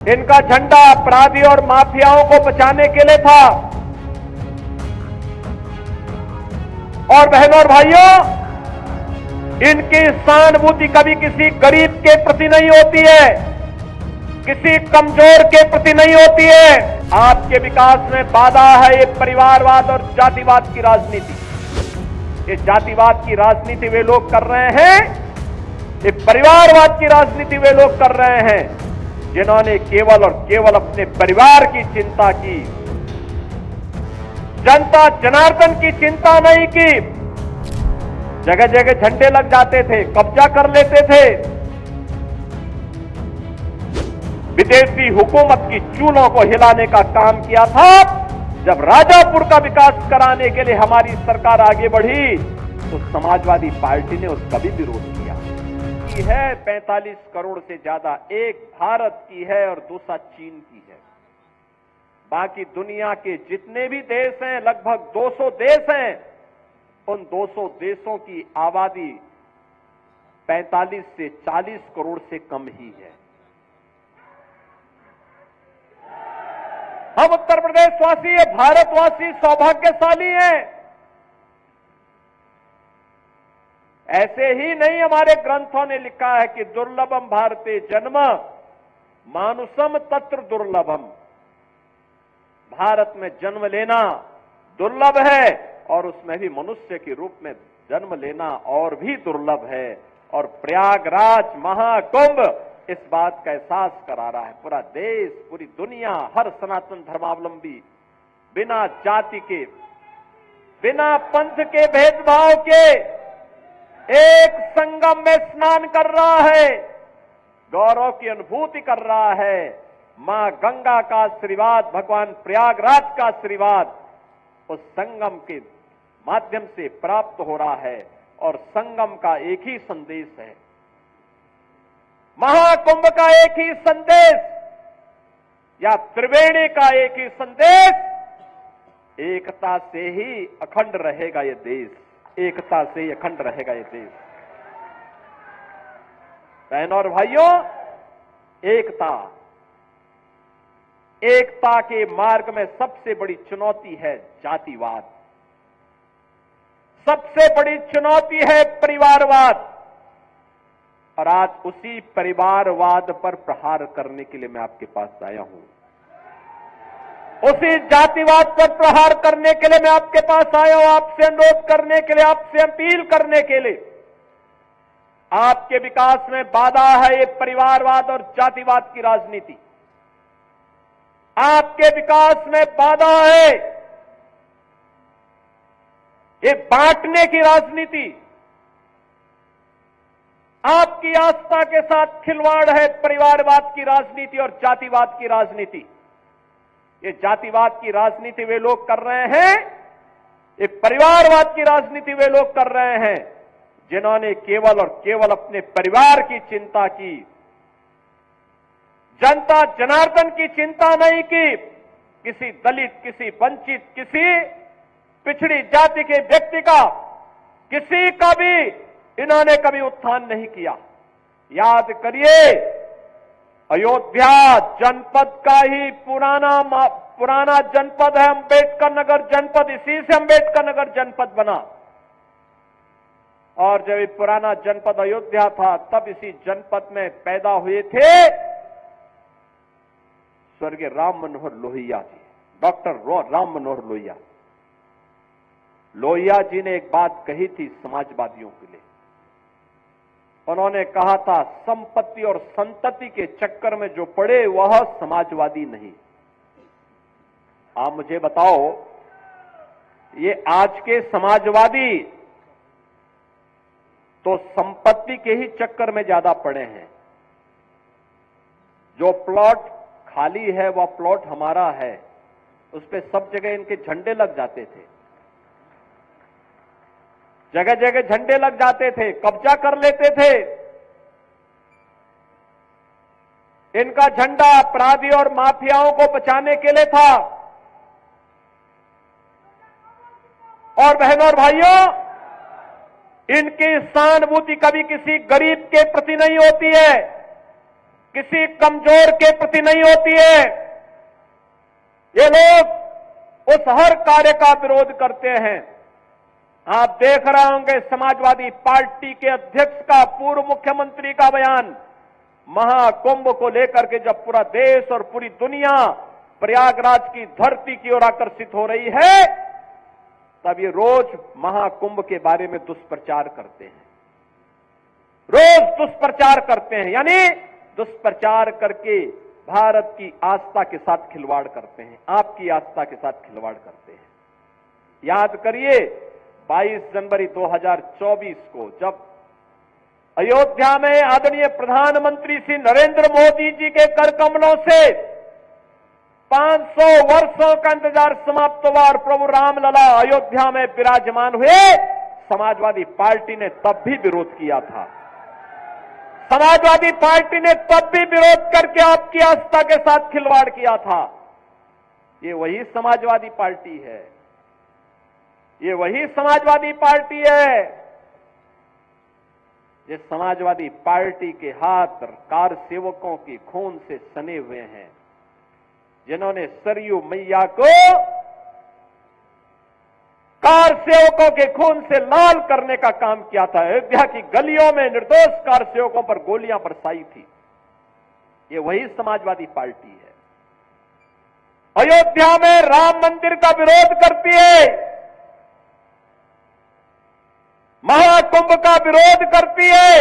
इनका झंडा अपराधी और माफियाओं को बचाने के लिए था। और बहनों और भाइयों, इनकी सहानुभूति कभी किसी गरीब के प्रति नहीं होती है, किसी कमजोर के प्रति नहीं होती है। आपके विकास में बाधा है ये परिवारवाद और जातिवाद की राजनीति। ये जातिवाद की राजनीति वे लोग कर रहे हैं, ये परिवारवाद की राजनीति वे लोग कर रहे हैं जिन्होंने केवल और केवल अपने परिवार की चिंता की, जनता जनार्दन की चिंता नहीं की। जगह जगह झंडे लग जाते थे, कब्जा कर लेते थे, विदेशी हुकूमत की चूलों को हिलाने का काम किया था। जब राजापुर का विकास कराने के लिए हमारी सरकार आगे बढ़ी तो समाजवादी पार्टी ने उसका भी विरोध किया। की है 45 करोड़ से ज्यादा, एक भारत की है और दूसरा चीन की है। बाकी दुनिया के जितने भी देश हैं, लगभग 200 देश हैं, उन 200 देशों की आबादी 45 से 40 करोड़ से कम ही है। हम उत्तर प्रदेशवासी, ये भारतवासी सौभाग्यशाली हैं। ऐसे ही नहीं हमारे ग्रंथों ने लिखा है कि दुर्लभम भारते जन्म मानुषम तत्र दुर्लभम। भारत में जन्म लेना दुर्लभ है और उसमें भी मनुष्य के रूप में जन्म लेना और भी दुर्लभ है। और प्रयागराज महाकुंभ इस बात का एहसास करा रहा है। पूरा देश, पूरी दुनिया, हर सनातन धर्मावलंबी बिना जाति के, बिना पंथ के भेदभाव के एक संगम में स्नान कर रहा है, गौरव की अनुभूति कर रहा है। मां गंगा का आशीर्वाद, भगवान प्रयागराज का आशीर्वाद उस संगम के माध्यम से प्राप्त हो रहा है। और संगम का एक ही संदेश है, महाकुंभ का एक ही संदेश, या त्रिवेणी का एक ही संदेश, एकता से ही अखंड रहेगा ये देश, एकता से ही अखंड रहेगा ये देश। बहनों और भाइयों, एकता, एकता के मार्ग में सबसे बड़ी चुनौती है जातिवाद, सबसे बड़ी चुनौती है परिवारवाद। और आज उसी परिवारवाद पर प्रहार करने के लिए मैं आपके पास आया हूं, उसी जातिवाद पर प्रहार करने के लिए मैं आपके पास आया हूं, आपसे अनुरोध करने के लिए, आपसे अपील करने के लिए। आपके विकास में बाधा है ये परिवारवाद और जातिवाद की राजनीति। आपके विकास में बाधा है ये बांटने की राजनीति। आपकी आस्था के साथ खिलवाड़ है परिवारवाद की राजनीति और जातिवाद की राजनीति। ये जातिवाद की राजनीति वे लोग कर रहे हैं, ये परिवारवाद की राजनीति वे लोग कर रहे हैं जिन्होंने केवल और केवल अपने परिवार की चिंता की, जनता जनार्दन की चिंता नहीं की। किसी दलित, किसी वंचित, किसी पिछड़ी जाति के व्यक्ति का, किसी का भी इन्होंने कभी उत्थान नहीं किया। याद करिए, अयोध्या जनपद का ही पुराना जनपद है अंबेडकर नगर जनपद, इसी से अंबेडकर नगर जनपद बना। और जब ये पुराना जनपद अयोध्या था तब इसी जनपद में पैदा हुए थे स्वर्गीय राम मनोहर लोहिया जी, डॉक्टर राम मनोहर लोहिया। लोहिया जी ने एक बात कही थी समाजवादियों के लिए। उन्होंने कहा था, संपत्ति और संतति के चक्कर में जो पड़े वह समाजवादी नहीं। आप मुझे बताओ, ये आज के समाजवादी तो संपत्ति के ही चक्कर में ज्यादा पड़े हैं। जो प्लॉट खाली है वह प्लॉट हमारा है, उस पे सब जगह इनके झंडे लग जाते थे, जगह जगह झंडे लग जाते थे, कब्जा कर लेते थे। इनका झंडा अपराधी और माफियाओं को बचाने के लिए था। और बहनों और भाइयों, इनकी सहानुभूति कभी किसी गरीब के प्रति नहीं होती है, किसी कमजोर के प्रति नहीं होती है। ये लोग उस हर कार्य का विरोध करते हैं। आप देख रहे होंगे समाजवादी पार्टी के अध्यक्ष का, पूर्व मुख्यमंत्री का बयान, महाकुंभ को लेकर के जब पूरा देश और पूरी दुनिया प्रयागराज की धरती की ओर आकर्षित हो रही है, तब ये रोज महाकुंभ के बारे में दुष्प्रचार करते हैं, रोज दुष्प्रचार करते हैं, यानी दुष्प्रचार करके भारत की आस्था के साथ खिलवाड़ करते हैं, आपकी आस्था के साथ खिलवाड़ करते हैं। याद करिए 22 जनवरी 2024 को जब अयोध्या में आदरणीय प्रधानमंत्री श्री नरेंद्र मोदी जी के कर कमलों से 500 वर्षों का इंतजार समाप्त हुआ और प्रभु रामलला अयोध्या में विराजमान हुए, समाजवादी पार्टी ने तब भी विरोध किया था। समाजवादी पार्टी ने तब भी विरोध करके आपकी आस्था के साथ खिलवाड़ किया था। ये वही समाजवादी पार्टी है, ये वही समाजवादी पार्टी है। ये समाजवादी पार्टी के हाथ कार सेवकों की खून से सने हुए हैं, जिन्होंने सरयू मैया को कार सेवकों के खून से लाल करने का काम किया था। अयोध्या की गलियों में निर्दोष कार सेवकों पर गोलियां बरसाई थी। ये वही समाजवादी पार्टी है। अयोध्या में राम मंदिर का विरोध करती है, महाकुंभ का विरोध करती है।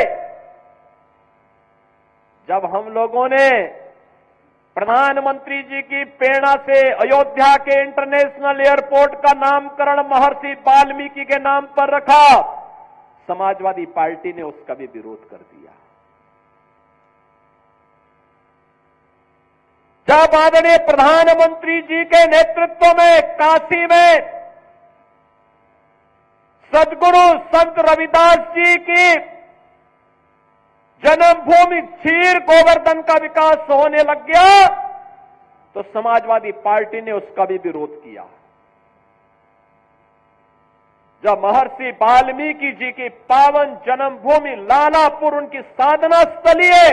जब हम लोगों ने प्रधानमंत्री जी की प्रेरणा से अयोध्या के इंटरनेशनल एयरपोर्ट का नामकरण महर्षि वाल्मीकि के नाम पर रखा, समाजवादी पार्टी ने उसका भी विरोध कर दिया। जब आदरणीय प्रधानमंत्री जी के नेतृत्व में काशी में सदगुरु संत रविदास जी की जन्मभूमि क्षीर गोवर्धन का विकास होने लग गया, तो समाजवादी पार्टी ने उसका भी विरोध किया। जब महर्षि वाल्मीकि जी की पावन जन्मभूमि लालापुर उनकी साधना स्थली है,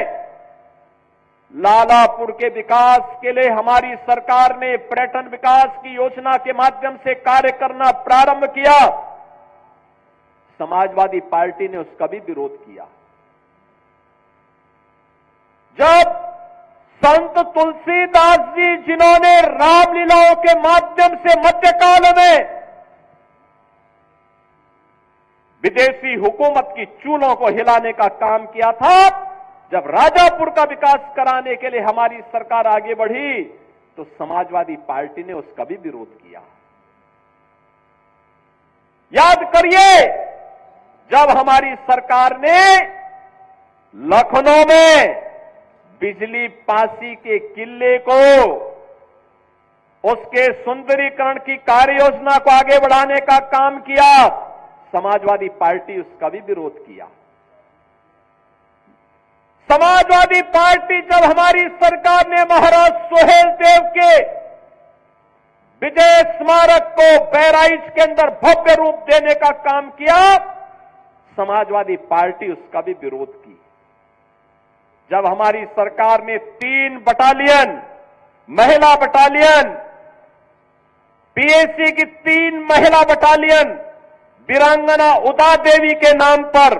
लालापुर के विकास के लिए हमारी सरकार ने पर्यटन विकास की योजना के माध्यम से कार्य करना प्रारंभ किया, समाजवादी पार्टी ने उसका भी विरोध किया। जब संत तुलसीदास जी, जिन्होंने रामलीलाओं के माध्यम से मध्यकाल में विदेशी हुकूमत की चूलों को हिलाने का काम किया था, जब राजापुर का विकास कराने के लिए हमारी सरकार आगे बढ़ी, तो समाजवादी पार्टी ने उसका भी विरोध किया। याद करिए, जब हमारी सरकार ने लखनऊ में बिजली पासी के किले को, उसके सुंदरीकरण की कार्य योजना को आगे बढ़ाने का काम किया, समाजवादी पार्टी उसका भी विरोध किया। समाजवादी पार्टी जब हमारी सरकार ने महाराज सोहेल देव के विजय स्मारक को बहराइच के अंदर भव्य रूप देने का काम किया, समाजवादी पार्टी उसका भी विरोध की। जब हमारी सरकार ने 3 बटालियन, महिला बटालियन, पीएसी की 3 महिला बटालियन वीरांगना उदा देवी के नाम पर,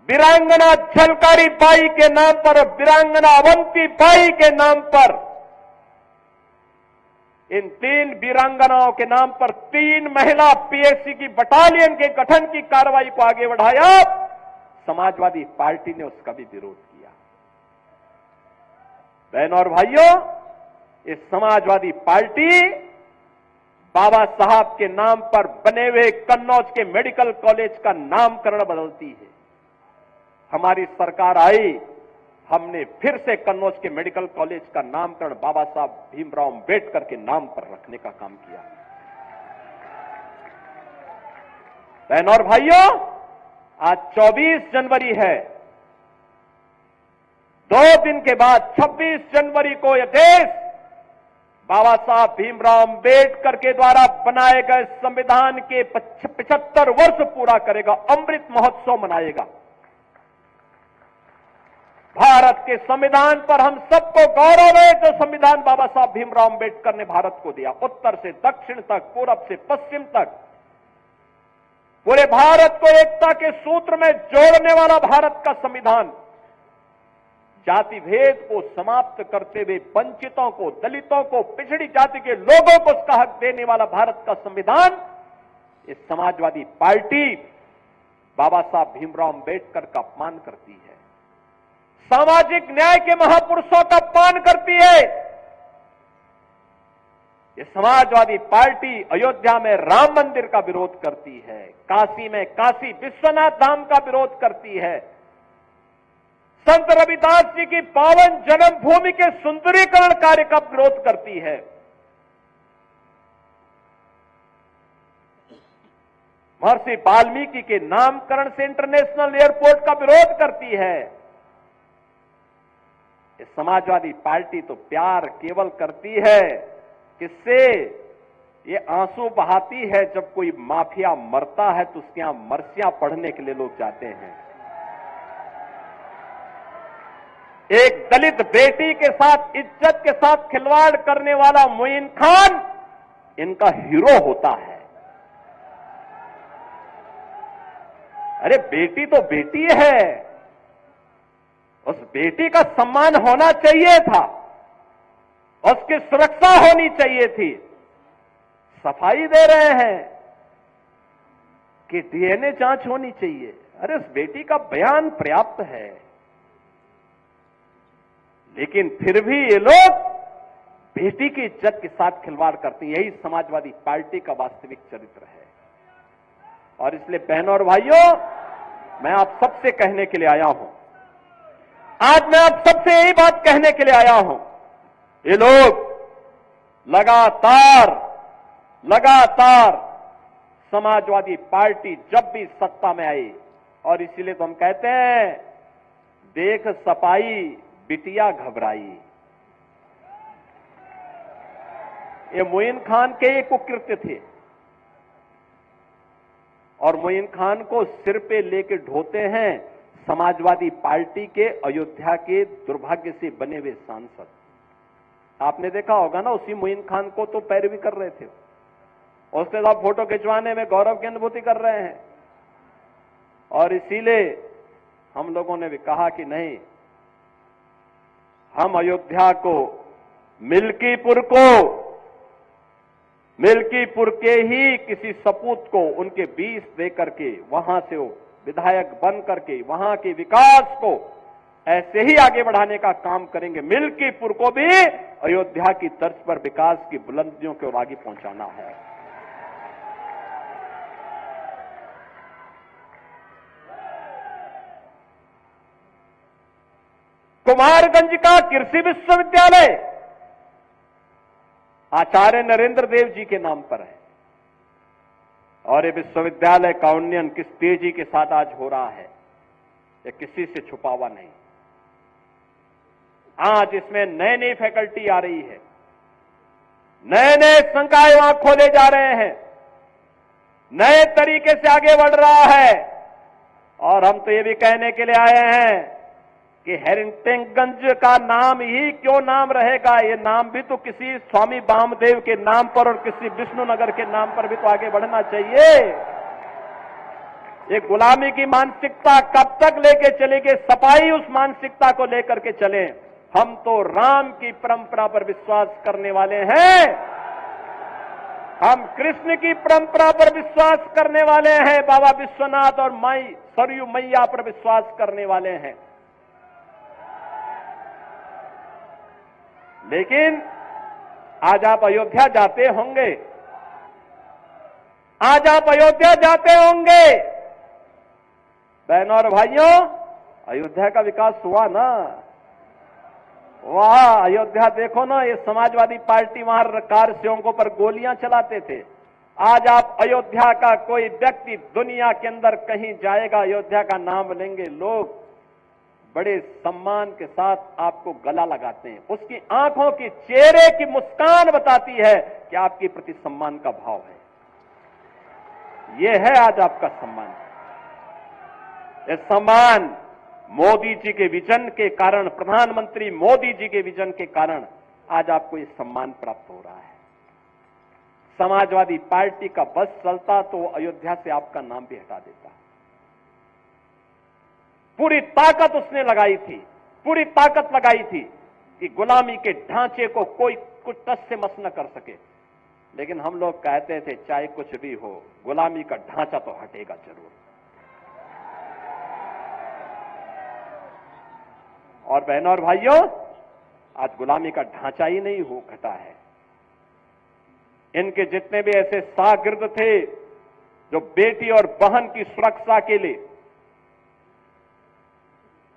वीरांगना झलकारी बाई के नाम पर, वीरांगना अवंती बाई के नाम पर, इन 3 वीरांगनाओं के नाम पर 3 महिला पीएससी की बटालियन के गठन की कार्रवाई को आगे बढ़ाया, समाजवादी पार्टी ने उसका भी विरोध किया। बहनों और भाइयों, इस समाजवादी पार्टी बाबा साहब के नाम पर बने हुए कन्नौज के मेडिकल कॉलेज का नामकरण बदलती है। हमारी सरकार आई, हमने फिर से कन्नौज के मेडिकल कॉलेज का नामकरण बाबा साहब भीमराव अंबेडकर के नाम पर रखने का काम किया। बहनों और भाइयों, आज 24 जनवरी है। 2 दिन के बाद 26 जनवरी को यह देश बाबा साहब भीमराव अंबेडकर के द्वारा बनाए गए संविधान के 75 वर्ष पूरा करेगा, अमृत महोत्सव मनाएगा। भारत के संविधान पर हम सबको गौरव है जो संविधान बाबा साहब भीमराव अंबेडकर ने भारत को दिया। उत्तर से दक्षिण तक, पूरब से पश्चिम तक, पूरे भारत को एकता के सूत्र में जोड़ने वाला भारत का संविधान, जाति भेद को समाप्त करते हुए वंचितों को, दलितों को, पिछड़ी जाति के लोगों को उसका हक देने वाला भारत का संविधान, इस समाजवादी पार्टी बाबा साहब भीमराव अंबेडकर का अपमान करती है, सामाजिक न्याय के महापुरुषों का अपमान करती है। ये समाजवादी पार्टी अयोध्या में राम मंदिर का विरोध करती है, काशी में काशी विश्वनाथ धाम का विरोध करती है, संत रविदास जी की पावन जन्मभूमि के सुंदरीकरण कार्य का विरोध करती है। महर्षि वाल्मीकि के नामकरण से इंटरनेशनल एयरपोर्ट का विरोध करती है। ये समाजवादी पार्टी तो प्यार केवल करती है, किससे? ये आंसू बहाती है जब कोई माफिया मरता है तो उसके यहां मरसियां पढ़ने के लिए लोग जाते हैं। एक दलित बेटी के साथ, इज्जत के साथ खिलवाड़ करने वाला मोइन खान इनका हीरो होता है। अरे बेटी तो बेटी है, उस बेटी का सम्मान होना चाहिए था, उसकी सुरक्षा होनी चाहिए थी। सफाई दे रहे हैं कि डीएनए जांच होनी चाहिए। अरे उस बेटी का बयान पर्याप्त है, लेकिन फिर भी ये लोग बेटी की इज्जत के साथ खिलवाड़ करते हैं। यही समाजवादी पार्टी का वास्तविक चरित्र है। और इसलिए बहनों और भाइयों, मैं आप सबसे कहने के लिए आया हूं, आज मैं आप सबसे यही बात कहने के लिए आया हूं, ये लोग लगातार समाजवादी पार्टी जब भी सत्ता में आई, और इसीलिए तो हम कहते हैं देख सपाई बिटिया घबराई। ये मोइन खान के एक कुकृत्य थे, और मोइन खान को सिर पे लेके ढोते हैं समाजवादी पार्टी के अयोध्या के दुर्भाग्य से बने हुए सांसद। आपने देखा होगा ना, उसी मोइन खान को तो पैरवी कर रहे थे, उसके साथ फोटो खिंचवाने में गौरव की अनुभूति कर रहे हैं। और इसीलिए हम लोगों ने भी कहा कि नहीं, हम अयोध्या को, मिल्कीपुर के ही किसी सपूत को उनके बीच दे करके, वहां से वो विधायक बन करके वहां के विकास को ऐसे ही आगे बढ़ाने का काम करेंगे। मिल्कीपुर को भी अयोध्या की तर्ज पर विकास की बुलंदियों की ओर आगे पहुंचाना है। कुमारगंज का कृषि विश्वविद्यालय आचार्य नरेंद्र देव जी के नाम पर है, और ये विश्वविद्यालय का उन्नयन किस तेजी के साथ आज हो रहा है, ये किसी से छुपा हुआ नहीं। आज इसमें नई नई फैकल्टी आ रही है, नए नए संकाय वहां खोले जा रहे हैं, नए तरीके से आगे बढ़ रहा है। और हम तो ये भी कहने के लिए आए हैं कि हेरिंगटनगंज का नाम ही क्यों नाम रहेगा, ये नाम भी तो किसी स्वामी वामदेव के नाम पर और किसी विष्णुनगर के नाम पर भी तो आगे बढ़ना चाहिए। ये गुलामी की मानसिकता कब तक लेके चलेगी? सपाई उस मानसिकता को लेकर के चले। हम तो राम की परंपरा पर विश्वास करने वाले हैं, हम कृष्ण की परंपरा पर विश्वास करने वाले हैं, बाबा विश्वनाथ और माई सरयू मैया पर विश्वास करने वाले हैं। लेकिन आज आप अयोध्या जाते होंगे, बहनों और भाइयों, अयोध्या का विकास हुआ ना? वहां अयोध्या देखो ना, ये समाजवादी पार्टी वहां कार सेवकों पर गोलियां चलाते थे। आज आप अयोध्या का कोई व्यक्ति दुनिया के अंदर कहीं जाएगा, अयोध्या का नाम लेंगे, लोग बड़े सम्मान के साथ आपको गला लगाते हैं। उसकी आंखों की, चेहरे की मुस्कान बताती है कि आपके प्रति सम्मान का भाव है। यह है आज आपका सम्मान। यह सम्मान मोदी जी के विजन के कारण, प्रधानमंत्री मोदी जी के विजन के कारण आज आपको ये सम्मान प्राप्त हो रहा है। समाजवादी पार्टी का बस चलता तो अयोध्या से आपका नाम भी हटा देता। पूरी ताकत उसने लगाई थी, पूरी ताकत लगाई थी कि गुलामी के ढांचे को कोई कुछ टस से मस न कर सके। लेकिन हम लोग कहते थे चाहे कुछ भी हो, गुलामी का ढांचा तो हटेगा जरूर। और बहनों और भाइयों, आज गुलामी का ढांचा ही नहीं हो घटा है। इनके जितने भी ऐसे शागिर्द थे जो बेटी और बहन की सुरक्षा के लिए,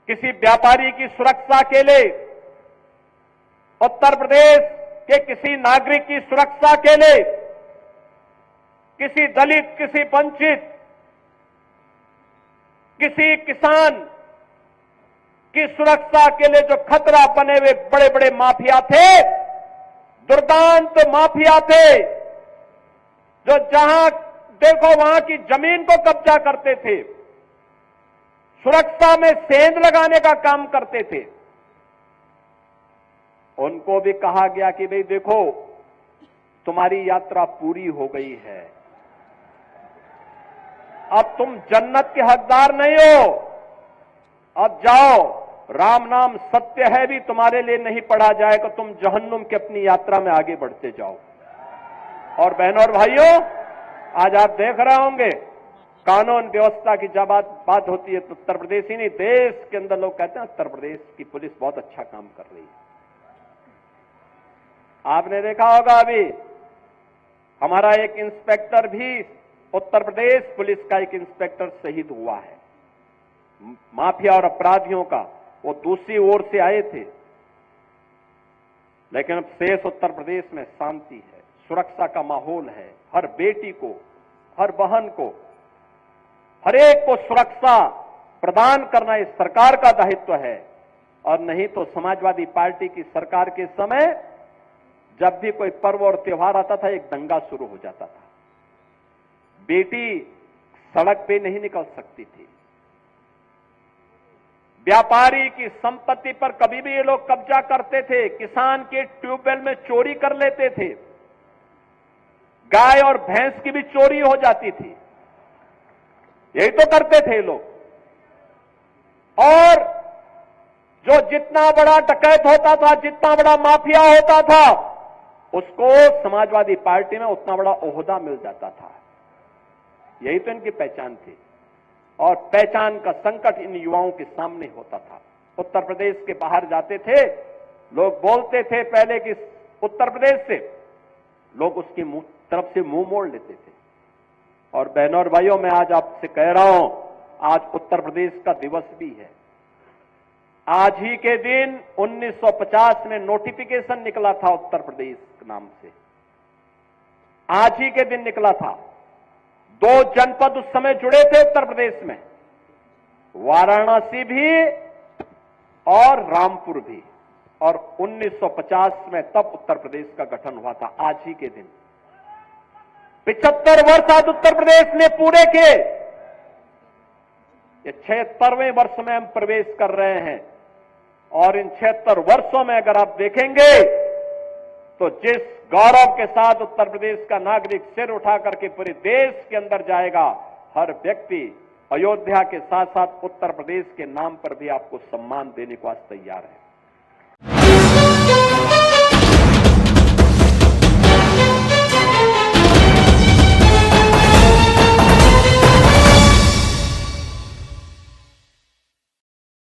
किसी व्यापारी की सुरक्षा के लिए, उत्तर प्रदेश के किसी नागरिक की सुरक्षा के लिए, किसी दलित, किसी वंचित, किसी किसान की सुरक्षा के लिए जो खतरा बने हुए बड़े बड़े माफिया थे, दुर्दांत माफिया थे, जो जहां देखो वहां की जमीन को कब्जा करते थे, सुरक्षा में सेंध लगाने का काम करते थे, उनको भी कहा गया कि भाई देखो तुम्हारी यात्रा पूरी हो गई है, अब तुम जन्नत के हकदार नहीं हो, अब जाओ, राम नाम सत्य है भी तुम्हारे लिए नहीं पढ़ा जाएगा, तुम जहन्नुम की अपनी यात्रा में आगे बढ़ते जाओ। और बहनों और भाइयों, आज आप देख रहे होंगे कानून व्यवस्था की जब बात होती है तो उत्तर प्रदेश ही नहीं, देश के अंदर लोग कहते हैं उत्तर प्रदेश की पुलिस बहुत अच्छा काम कर रही है। आपने देखा होगा अभी हमारा एक इंस्पेक्टर भी, उत्तर प्रदेश पुलिस का एक इंस्पेक्टर शहीद हुआ है। माफिया और अपराधियों का वो दूसरी ओर से आए थे, लेकिन अब शेष उत्तर प्रदेश में शांति है, सुरक्षा का माहौल है। हर बेटी को, हर बहन को, हर एक को सुरक्षा प्रदान करना इस सरकार का दायित्व है। और नहीं तो समाजवादी पार्टी की सरकार के समय जब भी कोई पर्व और त्योहार आता था, एक दंगा शुरू हो जाता था। बेटी सड़क पे नहीं निकल सकती थी, व्यापारी की संपत्ति पर कभी भी ये लोग कब्जा करते थे, किसान के ट्यूबवेल में चोरी कर लेते थे, गाय और भैंस की भी चोरी हो जाती थी, यही तो करते थे लोग। और जो जितना बड़ा डकैत होता था, जितना बड़ा माफिया होता था, उसको समाजवादी पार्टी में उतना बड़ा ओहदा मिल जाता था। यही तो इनकी पहचान थी। और पहचान का संकट इन युवाओं के सामने होता था। उत्तर प्रदेश के बाहर जाते थे, लोग बोलते थे पहले कि उत्तर प्रदेश से, लोग उसकी तरफ से मुंह मोड़ लेते थे। और बहनों और भाइयों, मैं आज आपसे कह रहा हूं, आज उत्तर प्रदेश का दिवस भी है। आज ही के दिन 1950 में नोटिफिकेशन निकला था उत्तर प्रदेश के नाम से, आज ही के दिन निकला था। 2 जनपद उस समय जुड़े थे उत्तर प्रदेश में, वाराणसी भी और रामपुर भी। और 1950 में तब उत्तर प्रदेश का गठन हुआ था, आज ही के दिन। 75 वर्ष आज उत्तर प्रदेश ने पूरे किए। ये 76वें वर्ष में हम प्रवेश कर रहे हैं। और इन 76 वर्षों में अगर आप देखेंगे तो जिस गौरव के साथ उत्तर प्रदेश का नागरिक सिर उठा करके पूरे देश के अंदर जाएगा, हर व्यक्ति अयोध्या के साथ साथ उत्तर प्रदेश के नाम पर भी आपको सम्मान देने को आज तैयार है।